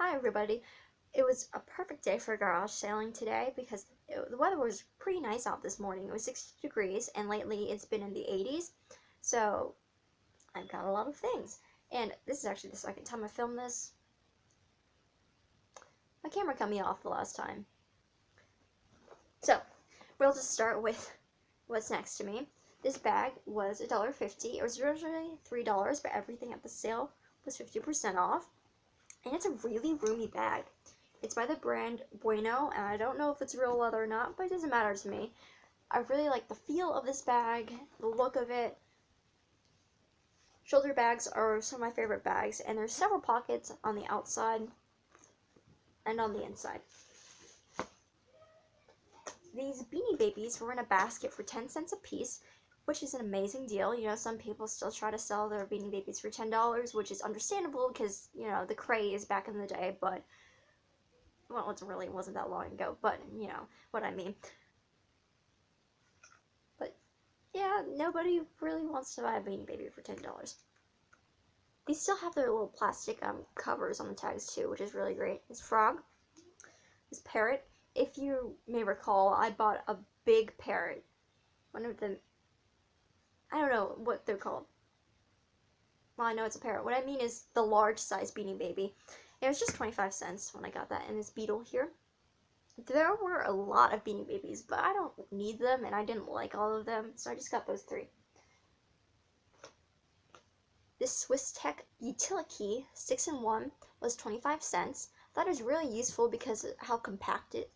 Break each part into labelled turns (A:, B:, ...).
A: Hi everybody. It was a perfect day for garage sailing today because the weather was pretty nice out this morning. It was 60 degrees and lately it's been in the 80s. So I've got a lot of things. And this is actually the second time I filmed this. My camera cut me off the last time. So we'll just start with what's next to me. This bag was $1.50. It was originally $3, but everything at the sale was 50% off. And it's a really roomy bag. It's by the brand Bueno, and I don't know if it's real leather or not, but it doesn't matter to me. I really like the feel of this bag, the look of it. Shoulder bags are some of my favorite bags, and there's several pockets on the outside and on the inside. These Beanie Babies were in a basket for 10 cents a piece, which is an amazing deal. You know, some people still try to sell their Beanie Babies for $10, which is understandable because, you know, the craze back in the day, but well, it wasn't that long ago, but you know what I mean. But yeah, nobody really wants to buy a Beanie Baby for $10. These still have their little plastic covers on the tags too, which is really great. This frog, this parrot. If you may recall, I bought a big parrot. One of them, I don't know what they're called. Well, I know it's a parrot. What I mean is the large size Beanie Baby. It was just 25 cents when I got that. And this beetle here. There were a lot of Beanie Babies, but I don't need them, and I didn't like all of them, so I just got those three. This Swiss Tech Utility 6-in-1 was 25 cents. I thought it was really useful because of how compact it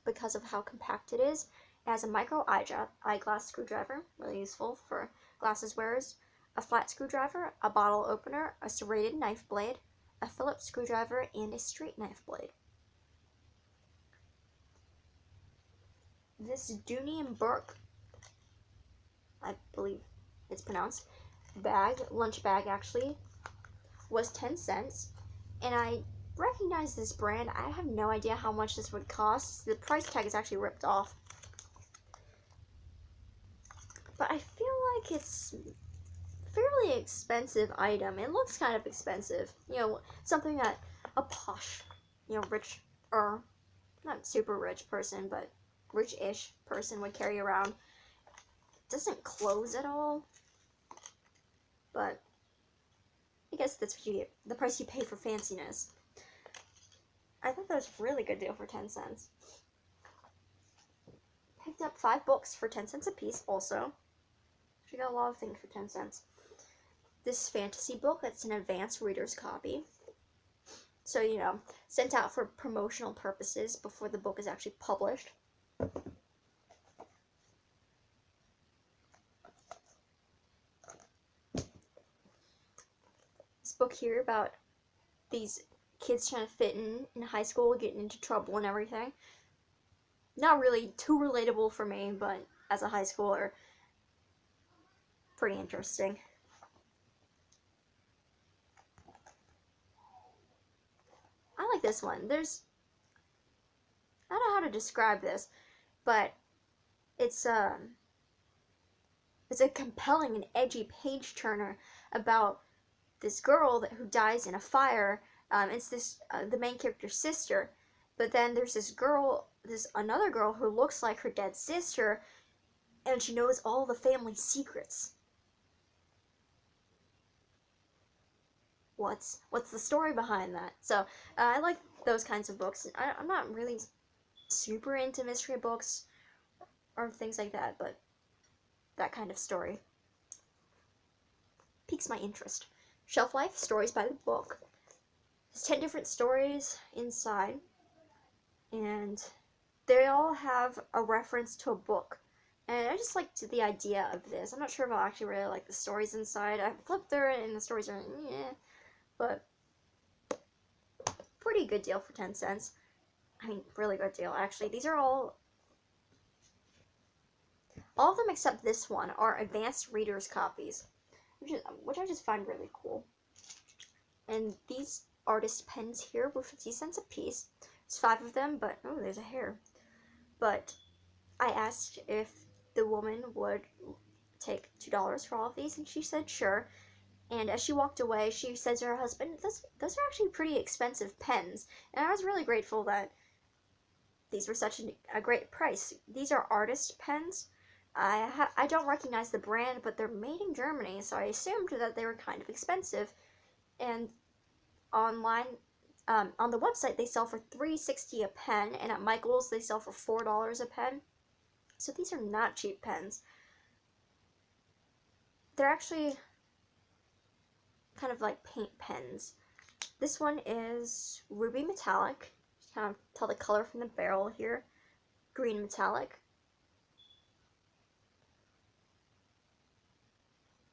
A: is. It has a micro eyeglass screwdriver, really useful for glasses wearers, a flat screwdriver, a bottle opener, a serrated knife blade, a Phillips screwdriver, and a straight knife blade. This Dooney and Burke, I believe it's pronounced, lunch bag actually, was 10 cents. And I recognize this brand. I have no idea how much this would cost. The price tag is actually ripped off. But I feel like it's a fairly expensive item. It looks kind of expensive. You know, something that a posh, you know, rich, or not super rich person, but rich-ish person would carry around. It doesn't close at all, but I guess that's what you get, the price you pay for fanciness. I thought that was a really good deal for 10 cents. Picked up 5 books for 10 cents a piece also. She got a lot of things for 10 cents. This fantasy book, it's an advanced reader's copy. So, you know, sent out for promotional purposes before the book is actually published. This book here about these kids trying to fit in high school, getting into trouble and everything. Not really too relatable for me, but as a high schooler, pretty interesting. I like this one. I don't know how to describe this, but it's a compelling and edgy page turner about this girl who dies in a fire. It's the main character's sister, but then there's another girl who looks like her dead sister, and she knows all the family secrets. What's the story behind that? So I like those kinds of books. I'm not really super into mystery books or things like that, but that kind of story piques my interest. Shelf Life, Stories by the Book. There's 10 different stories inside, and they all have a reference to a book. And I just liked the idea of this. I'm not sure if I'll actually really like the stories inside. I flipped through it and the stories are but pretty good deal for 10 cents. I mean, really good deal, actually. These are all of them except this one are advanced reader's copies, which I just find really cool. And these artist pens here were 50 cents a piece. There's 5 of them, but oh, there's a hair. But I asked if the woman would take $2 for all of these, and she said sure. And as she walked away, she said to her husband, those are actually pretty expensive pens. And I was really grateful that these were such a great price. These are artist pens. I don't recognize the brand, but they're made in Germany, so I assumed that they were kind of expensive. And online, on the website, they sell for $3.60 a pen, and at Michael's, they sell for $4 a pen. So these are not cheap pens. They're actually kind of like paint pens. This one is ruby metallic. You can kind of tell the color from the barrel here. Green metallic.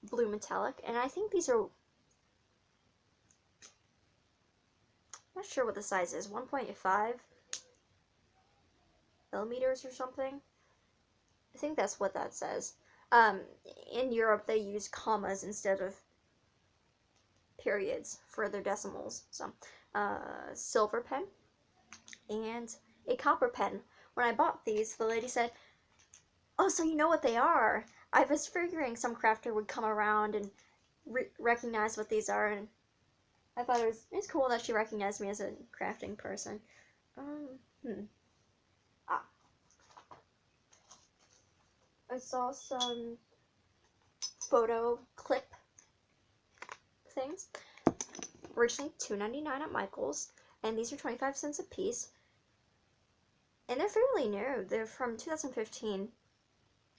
A: Blue metallic. And I think these are, I'm not sure what the size is, 1.5 millimeters or something. I think that's what that says. In Europe, they use commas instead of periods for their decimals. So, silver pen and a copper pen. When I bought these, the lady said, "Oh, so you know what they are?" I was figuring some crafter would come around and recognize what these are, and I thought it's cool that she recognized me as a crafting person. I saw some photo clip things. Originally $2.99 at Michael's, and these are 25 cents a piece. And they're fairly new. They're from 2015.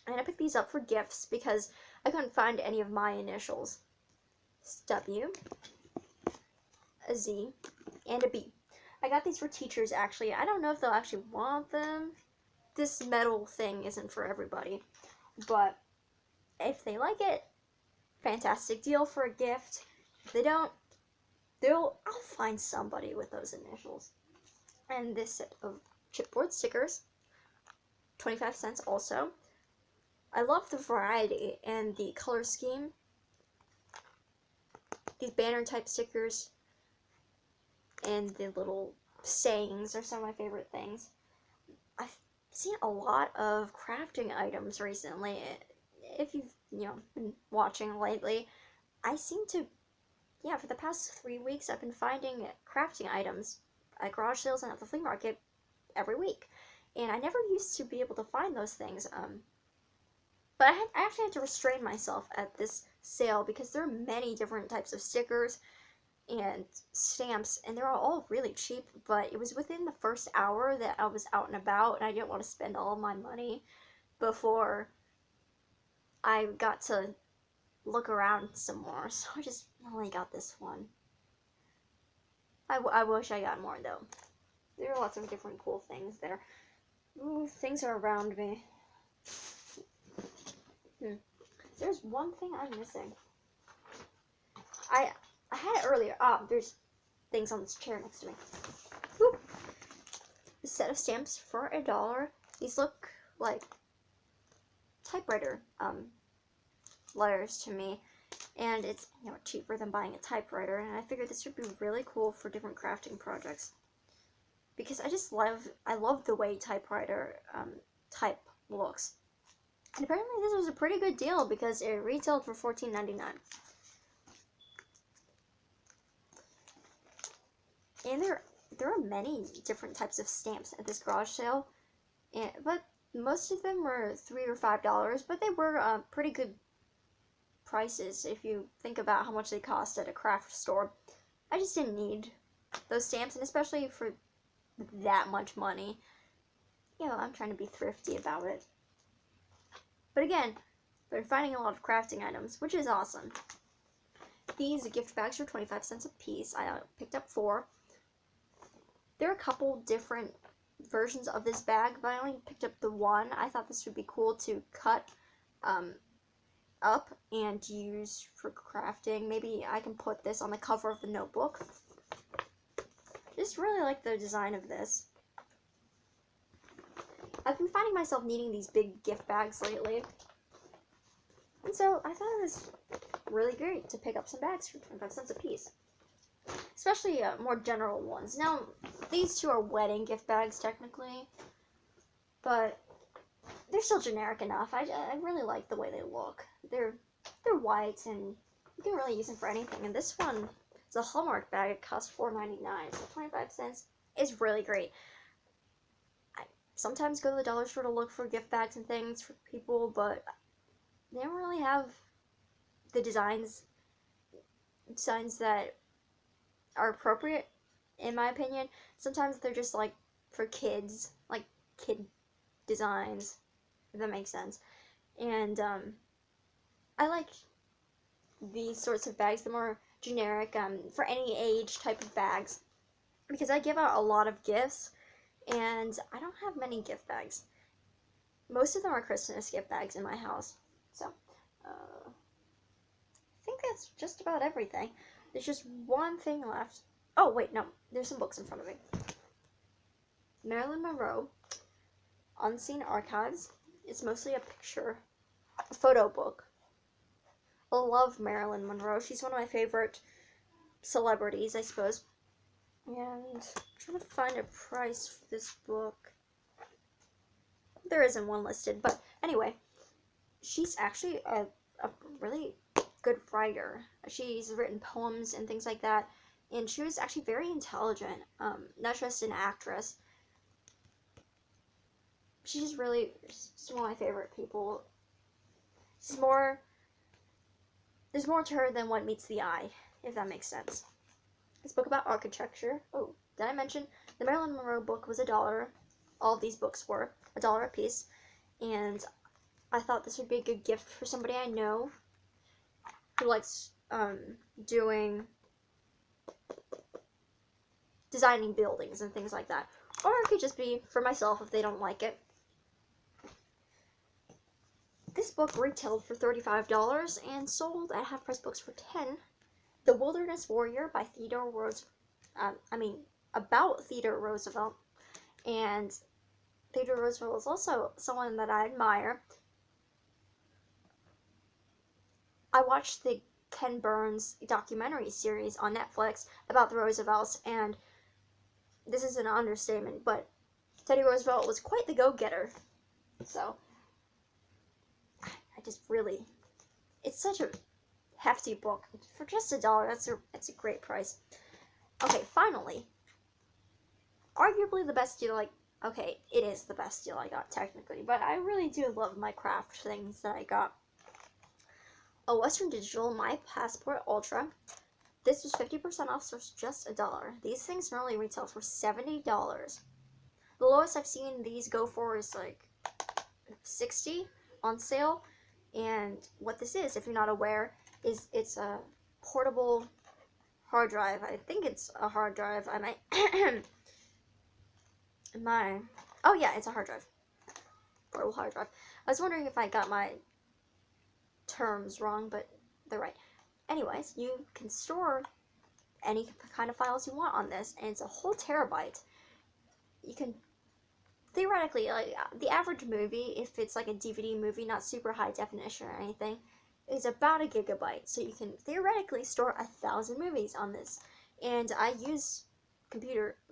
A: And I picked these up for gifts because I couldn't find any of my initials. It's W, a Z, and a B. I got these for teachers, actually. I don't know if they'll actually want them. This metal thing isn't for everybody. But if they like it, fantastic deal for a gift. If they don't, I'll find somebody with those initials. And this set of chipboard stickers, 25 cents also. I love the variety and the color scheme. These banner type stickers and the little sayings are some of my favorite things. I've seen a lot of crafting items recently. If you've been watching lately, I seem to, for the past 3 weeks, I've been finding crafting items at garage sales and at the flea market every week. And I never used to be able to find those things. But I actually had to restrain myself at this sale because there are many different types of stickers and stamps, and they're all really cheap, but it was within the first hour that I was out and about, and I didn't want to spend all my money before I got to look around some more, so I just only got this one. I wish I got more, though. There are lots of different cool things there. Ooh, things are around me. There's one thing I'm missing. I had it earlier. There's things on this chair next to me. Whoop. A set of stamps for $1. These look like typewriter letters to me, and it's cheaper than buying a typewriter. And I figured this would be really cool for different crafting projects because I love the way typewriter type looks. And apparently this was a pretty good deal because it retailed for $14.99. And there are many different types of stamps at this garage sale, but most of them were $3 or $5, but they were pretty good prices if you think about how much they cost at a craft store. I just didn't need those stamps, and especially for that much money. I'm trying to be thrifty about it. But again, they're finding a lot of crafting items, which is awesome. These gift bags are 25 cents a piece. I picked up 4. There are a couple different versions of this bag, but I only picked up the one. I thought this would be cool to cut up and use for crafting. Maybe I can put this on the cover of the notebook. Just really like the design of this. I've been finding myself needing these big gift bags lately, and so I thought it was really great to pick up some bags for 25 cents a piece, especially more general ones. Now, these two are wedding gift bags technically, but they're still generic enough. I really like the way they look. They're white and you can really use them for anything. And this one is a Hallmark bag. It costs $4.99, so 25 cents is really great. I sometimes go to the dollar store to look for gift bags and things for people, but they don't really have the designs that are appropriate, in my opinion. Sometimes they're just like for kids, like kid designs, if that makes sense. And I like these sorts of bags, the more generic, for any age type of bags, because I give out a lot of gifts, and I don't have many gift bags. Most of them are Christmas gift bags in my house. So, I think that's just about everything. There's just one thing left. Oh, wait, no. There's some books in front of me. Marilyn Monroe, Unseen Archives. It's mostly a photo book. I love Marilyn Monroe. She's one of my favorite celebrities, I suppose. And I'm trying to find a price for this book. There isn't one listed, but anyway, she's actually a really good writer. She's written poems and things like that, and she was actually very intelligent, not just an actress. She's one of my favorite people. There's more to her than what meets the eye, if that makes sense. This book about architecture. Oh, did I mention the Marilyn Monroe book was $1? All of these books were $1 a piece, and I thought this would be a good gift for somebody I know who likes designing buildings and things like that. Or it could just be for myself if they don't like it. This book retailed for $35 and sold at half-price books for $10. The Wilderness Warrior by about Theodore Roosevelt. And Theodore Roosevelt is also someone that I admire. I watched the Ken Burns documentary series on Netflix about the Roosevelts, and this is an understatement, but Teddy Roosevelt was quite the go-getter. So, it's such a hefty book. For just $1, that's a great price. Okay, finally, arguably the best deal okay, it is the best deal I got, technically, but I really do love my craft things that I got. A Western Digital My Passport Ultra. This was 50% off, so it's just $1. These things normally retail for $70. The lowest I've seen these go for is like $60 on sale. And what this is, if you're not aware, is it's a portable hard drive. I think it's a hard drive. I might oh yeah, it's a hard drive. Portable hard drive. I was wondering if I got my terms wrong, but they're right. Anyways, you can store any kind of files you want on this, and it's a whole terabyte. You can theoretically, like, the average movie, if it's like a DVD movie, not super high definition or anything, is about 1 gigabyte. So you can theoretically store 1,000 movies on this. And I use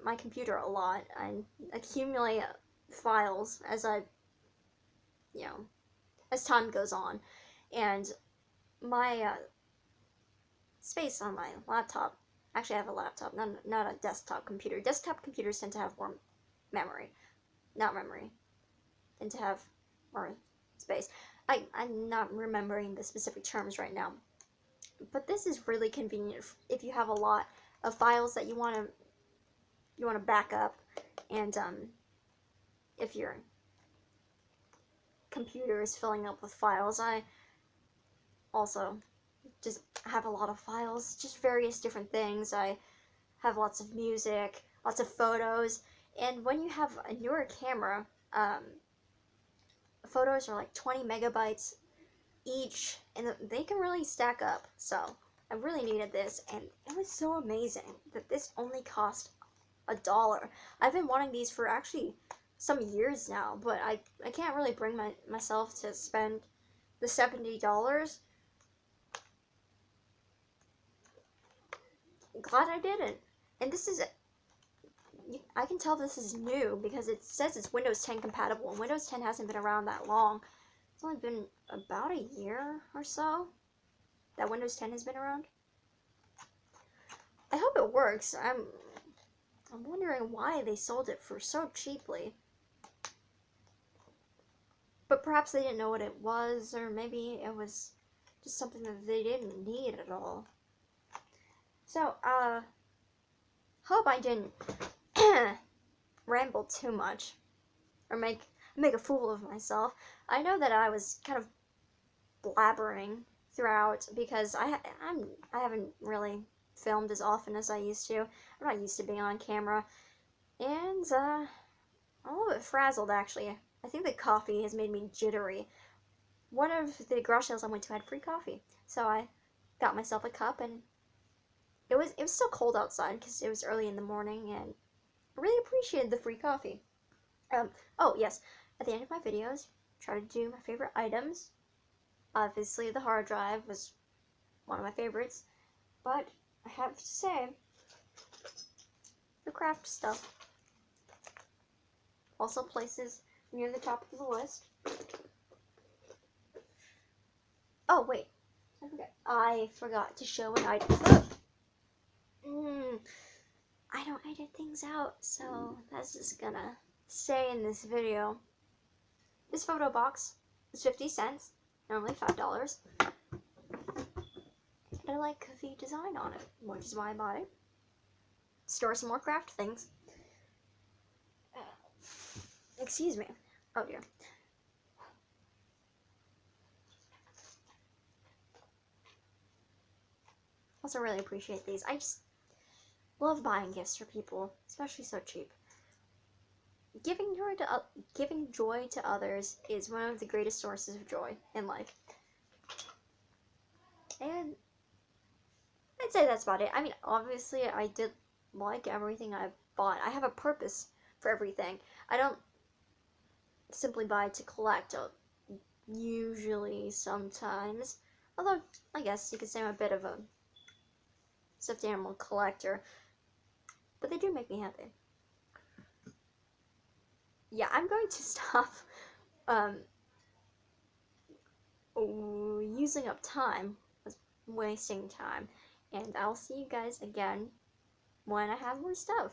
A: my computer a lot. I accumulate files as as time goes on. And my space on my laptop, actually I have a laptop, not a desktop computer. Desktop computers tend to have more memory. Not memory, tend to have more space. I'm not remembering the specific terms right now. But this is really convenient if you have a lot of files that you want to back up, and if your computer is filling up with files. I also just have a lot of files, just various different things. I have lots of music, lots of photos, and when you have a newer camera, photos are like 20 megabytes each, and they can really stack up. So I really needed this, and it was so amazing that this only cost $1. I've been wanting these for actually some years now, but I can't really bring myself to spend the $70. Glad I didn't. And this is, I can tell this is new because it says it's Windows 10 compatible, and Windows 10 hasn't been around that long. It's only been about a year or so. that Windows 10 has been around. I hope it works. I'm wondering why they sold it for so cheaply. But perhaps they didn't know what it was, or maybe it was just something that they didn't need at all. So, hope I didn't ramble too much, or make a fool of myself. I know that I was kind of blabbering throughout because I haven't really filmed as often as I used to. I'm not used to being on camera, and I'm a little bit frazzled actually. I think the coffee has made me jittery. One of the garage sales I went to had free coffee, so I got myself a cup, and it was still cold outside because it was early in the morning, and I really appreciated the free coffee. Oh yes, at the end of my videos, try to do my favorite items. Obviously, the hard drive was one of my favorites, but I have to say, the craft stuff also places near the top of the list. Oh wait, I forgot to show an item. I don't edit things out, so that's just gonna stay in this video. This photo box is 50 cents, normally $5. And I like the design on it, which is why I bought it. Store some more craft things. Excuse me. Oh dear. Also really appreciate these. I just love buying gifts for people, especially so cheap. Giving joy to others is one of the greatest sources of joy in life. And I'd say that's about it. I mean, obviously, I did like everything I bought. I have a purpose for everything. I don't simply buy to collect, usually, sometimes. Although, I guess you could say I'm a bit of a stuffed animal collector. But they do make me happy. Yeah, I'm going to stop using up time, wasting time. And I'll see you guys again when I have more stuff.